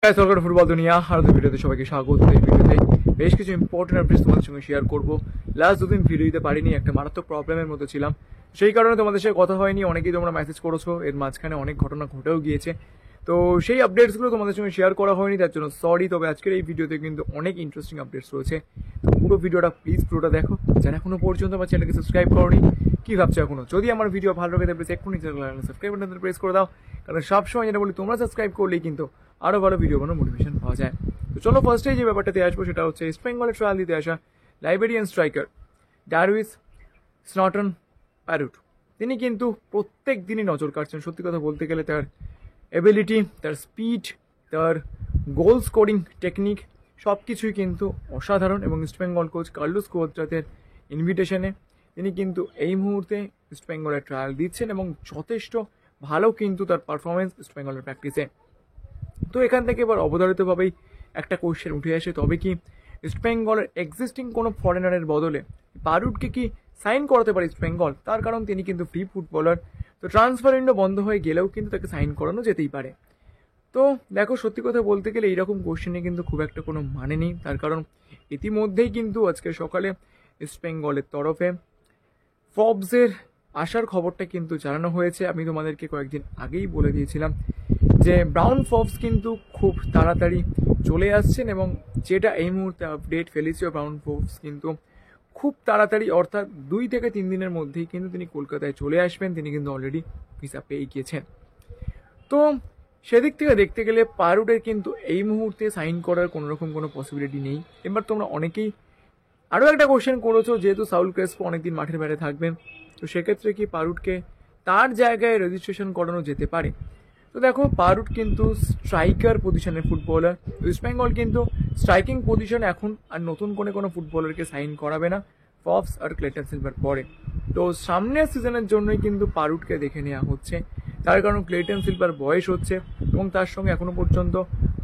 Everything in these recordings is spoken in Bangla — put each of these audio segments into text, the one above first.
ফুটবল দুনিয়া আর ভিডিওতে সবাইকে স্বাগত। এই ভিডিওতে বেশ কিছু ইম্পর্টেন্ট আপডেটস তোমাদের সঙ্গে শেয়ার করব। লাস্ট দুদিন ভিডিও দিতে পারিনি, একটা মারাত্মক প্রবলেমের মধ্যে ছিলাম, সেই কারণে তোমাদের সাথে কথা হয়নি। অনেকেই তোমরা মেসেজ করেছো, এর মাঝখানে অনেক ঘটনা ঘটেও গিয়েছে, তো সেই আপডেটসগুলো তোমাদের সঙ্গে শেয়ার করা হয়নি, তার জন্য সরি। তবে আজকের এই ভিডিওতে কিন্তু অনেক ইন্টারেস্টিং আপডেটস রয়েছে, তো পুরো ভিডিওটা প্লিজ পুরোটা দেখো। যারা এখনো পর্যন্ত আমার চ্যানেলকে সাবস্ক্রাইব করোনি, কি ভাবছো এখনো? যদি আমার ভিডিও ভালো লাগে তাহলে এক্ষুনি সাবস্ক্রাইব বাটনটা প্রেস করে দাও, কারণ সবসময় যেটা বলি তোমরা সাবস্ক্রাইব করলেই কিন্তু আরও ভালো ভিডিও বানানোর মোটিভেশন পাওয়া যায়। তো চলো ফার্স্টে যে ব্যাপারটাতে আসবো সেটা হচ্ছে ইস্ট বেঙ্গলের ট্রায়াল দিতে আসা লাইবেরিয়ান স্ট্রাইকার ডারউইস স্নটন প্যারুট। তিনি কিন্তু প্রত্যেক দিনই নজর কাটছেন। সত্যি কথা বলতে গেলে তার এবিলিটি, তার স্পিড, তার গোল স্কোরিং টেকনিক সব কিছুই কিন্তু অসাধারণ। এবং ইস্ট বেঙ্গল কোচ কার্লোস কুয়াদ্রাতের ইনভিটেশনে তিনি কিন্তু এই মুহূর্তে ইস্ট বেঙ্গলের ট্রায়াল দিচ্ছেন এবং যথেষ্ট ভালো কিন্তু তার পারফরমেন্স ইস্ট বেঙ্গলের প্র্যাকটিসে। তো এখান থেকে এবার অবধারিতভাবেই একটা কোশ্চেন উঠে আসে, তবে কি ইস্ট বেঙ্গলের এক্সিস্টিং কোনো ফরেনারের বদলে পারুটকে কি সাইন করাতে পারে ইস্ট বেঙ্গল? তার কারণ তিনি কিন্তু ফ্রি ফুটবলার, তো ট্রান্সফার উইন্ডো বন্ধ হয়ে গেলেও কিন্তু তাকে সাইন করানো যেতেই পারে। তো দেখো, সত্যি কথা বলতে গেলে এইরকম কোশ্চেনে কিন্তু খুব একটা কোনো মানে নেই, তার কারণ ইতিমধ্যেই কিন্তু আজকে সকালে ইস্ট বেঙ্গলের তরফে ফবসের আসার খবরটা কিন্তু জানানো হয়েছে। আমি তোমাদেরকে কয়েকদিন আগেই বলে দিয়েছিলাম যে ব্রাউন ফবস কিন্তু খুব তাড়াতাড়ি চলে আসছেন, এবং যেটা এই মুহূর্তে আপডেট ফেলেছে, ব্রাউন ফবস কিন্তু খুব তাড়াতাড়ি অর্থাৎ 2 থেকে 3 দিনের মধ্যেই কিন্তু তিনি কলকাতায় চলে আসবেন। তিনি কিন্তু অলরেডি ভিসা পেয়ে গিয়েছেন। তো সেদিক থেকে দেখতে গেলে পারুটের কিন্তু এই মুহূর্তে সাইন করার কোনোরকম কোনো পসিবিলিটি নেই। এবার তোমরা অনেকেই আরও একটা কোশ্চেন করেছো, যেহেতু সাউল ক্রেসপো অনেকদিন মাঠের বাইরে থাকবেন, তো সেক্ষেত্রে কি পারুটকে তার জায়গায় রেজিস্ট্রেশন করানো যেতে পারে? তো দেখো, পারুট কিন্তু স্ট্রাইকার পজিশনের ফুটবলার। ইস্ট বেঙ্গল কিন্তু স্ট্রাইকিং পজিশনে এখন আর নতুন কোনো ফুটবলারকে সাইন করাবে না ফবস আর ক্লেটন সিলভার পরে। তো সামনের সিজনের জন্যই কিন্তু পারুটকে দেখে নেওয়া হচ্ছে, তার কারণ ক্লেটন সিলভার বয়স হচ্ছে এবং তার সঙ্গে এখনো পর্যন্ত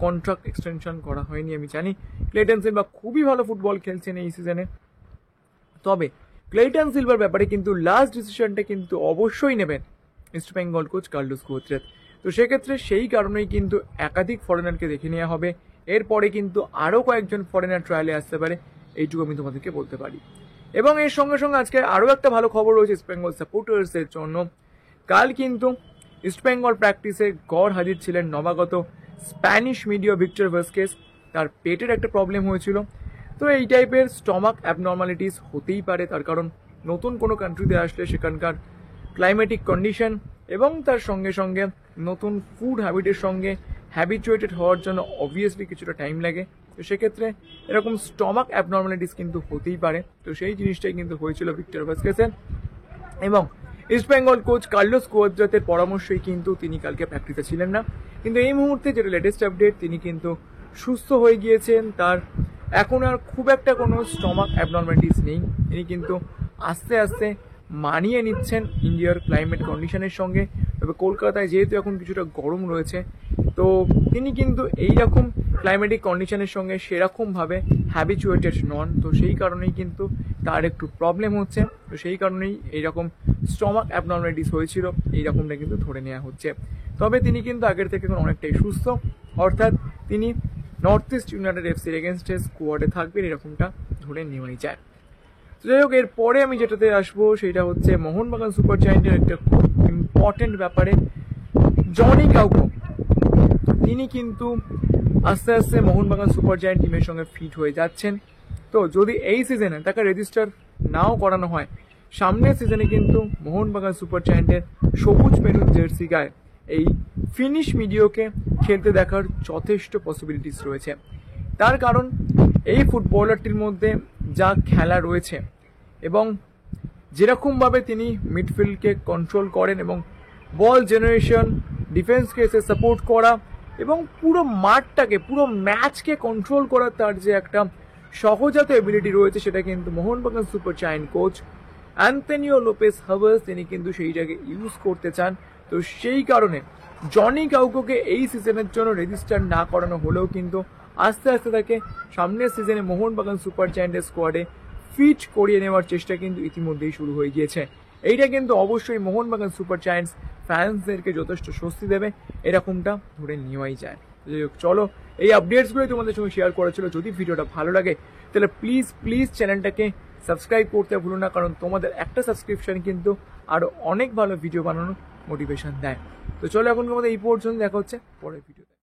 কন্ট্রাক্ট এক্সটেনশন করা হয়নি। আমি জানি ক্লেটন সিলভা খুবই ভালো ফুটবল খেলছেন এই সিজনে, তবে ক্লেটন সিলভার ব্যাপারে কিন্তু লাস্ট ডিসিশনটা কিন্তু অবশ্যই নেবেন east Bengal coach Carlos Cuadrat. তো সেক্ষেত্রে সেই কারণেই কিন্তু একাধিক ফরেনারকে দেখে নেওয়া হবে। এরপরে কিন্তু আরও কয়েকজন ফরেনার ট্রায়ালে আসতে পারে, এইটুকু আমি তোমাদেরকে বলতে পারি। এবং এর সঙ্গে সঙ্গে আজকে আরও একটা ভালো খবর রয়েছে ইস্ট বেঙ্গল সাপোর্টার্সের জন্য। কাল কিন্তু ইস্ট বেঙ্গল প্র্যাকটিসে গড় হাজির ছিলেন নবাগত স্প্যানিশ মিডিয়া ভিক্টর ভাস্কেস। তার পেটের একটা প্রবলেম হয়েছিল, তো এই টাইপের স্টমাক অ্যাবনর্মালিটিস হতেই পারে, তার কারণ নতুন কোনো কান্ট্রিতে আসলে সেখানকার ক্লাইমেটিক কন্ডিশন এবং তার সঙ্গে সঙ্গে নতুন ফুড হ্যাবিটের সঙ্গে হ্যাবিচুয়েটেড হওয়ার জন্য অবভিয়াসলি কিছুটা টাইম লাগে। তো সেক্ষেত্রে এরকম স্টমাক অ্যাবনর্মালিটিস কিন্তু হতেই পারে, তো সেই জিনিসটাই কিন্তু হয়েছিল ভিক্টর ভাস্কেসের। এবং ইস্ট বেঙ্গল কোচ কার্লোস কুয়াদ্রাতের পরামর্শই কিন্তু তিনি কালকে প্র্যাকটিসে ছিলেন না, কিন্তু এই মুহূর্তে যেটা লেটেস্ট আপডেট, তিনি কিন্তু সুস্থ হয়ে গিয়েছেন। তার এখন আর খুব একটা কোনো স্টমাক অ্যাবনর্মালিটিস নেই। তিনি কিন্তু আস্তে আস্তে মানিয়ে নিচ্ছেন ইন্ডিয়ার ক্লাইমেট কন্ডিশনের সঙ্গে। তবে কলকাতায় যেহেতু এখন কিছুটা গরম রয়েছে, তো তিনি কিন্তু এইরকম ক্লাইমেটিক কন্ডিশনের সঙ্গে সেরকমভাবে হ্যাবিচুয়েটেড নন, তো সেই কারণেই কিন্তু তার একটু প্রবলেম হচ্ছে। তো সেই কারণেই এইরকম স্টমাক অ্যাবনর্মালিটিস হয়েছিল, এইরকমটা কিন্তু ধরে নেওয়া হচ্ছে। তবে তিনি কিন্তু আগের থেকে এখন অনেকটাই সুস্থ, অর্থাৎ তিনি নর্থ ইস্ট ইউনাইটেড এফসির এগেনস্টে স্কোয়াডে থাকবেন, এরকমটা ধরে নেওয়াই যায়। তো যাই হোক, এরপরে আমি যেটাতে আসবো সেটা হচ্ছে মোহনবাগান সুপার জায়ান্টের একটা খুব ইম্পর্টেন্ট ব্যাপারে। জনি কাউকো তিনি কিন্তু আস্তে আস্তে মোহনবাগান সুপার জায়ান্ট টিমের সঙ্গে ফিট হয়ে যাচ্ছেন। তো যদি এই সিজনে তাকে রেজিস্টার নাও করানো হয়, সামনের সিজনে কিন্তু মোহনবাগান সুপার জায়ান্টের সবুজ মেরুন জার্সি গায়ে এই ফিনিশ মিডিওকে খেলতে দেখার যথেষ্ট পসিবিলিটিস রয়েছে। তার কারণ এই ফুটবলারটির মধ্যে যা খেলা রয়েছে এবং যেরকমভাবে তিনি মিডফিল্ডকে কন্ট্রোল করেন এবং বল জেনারেশন, ডিফেন্সকে এসে সাপোর্ট করা এবং পুরো মাঠটাকে, পুরো ম্যাচকে কন্ট্রোল করার তার যে একটা সহজাত এবিলিটি রয়েছে, সেটা কিন্তু Mohun Bagan super giant coach Antonio Lopez Habas তিনি কিন্তু সেইটাকে ইউজ করতে চান। তো সেই কারণে জনি কাউকোকে এই সিজনের জন্য রেজিস্টার না করানো হলেও কিন্তু আস্তে আস্তে তাকে সামনের সিজনে মোহনবাগান সুপার জায়ান্টের স্কোয়াডে ফিট করিয়ে নেওয়ার চেষ্টা কিন্তু ইতিমধ্যেই শুরু হয়ে গিয়েছে। এইটা কিন্তু অবশ্যই মোহনবাগান সুপার জায়ান্টস ফ্যান্সদেরকে যথেষ্ট স্বস্তি দেবে, এরকমটা ধরে নেওয়াই যায়। চলো এই আপডেটসগুলোই তোমাদের সঙ্গে শেয়ার করেছিল। যদি ভিডিওটা ভালো লাগে তাহলে প্লিজ চ্যানেলটাকে সাবস্ক্রাইব করতে ভুলো না, কারণ তোমাদের একটা সাবস্ক্রিপশন কিন্তু আরও অনেক ভালো ভিডিও বানানোর মোটিভেশন দেয়। তো চলো এখন তোমাদের এই পর্যন্ত দেখা হচ্ছে পরের ভিডিওতে।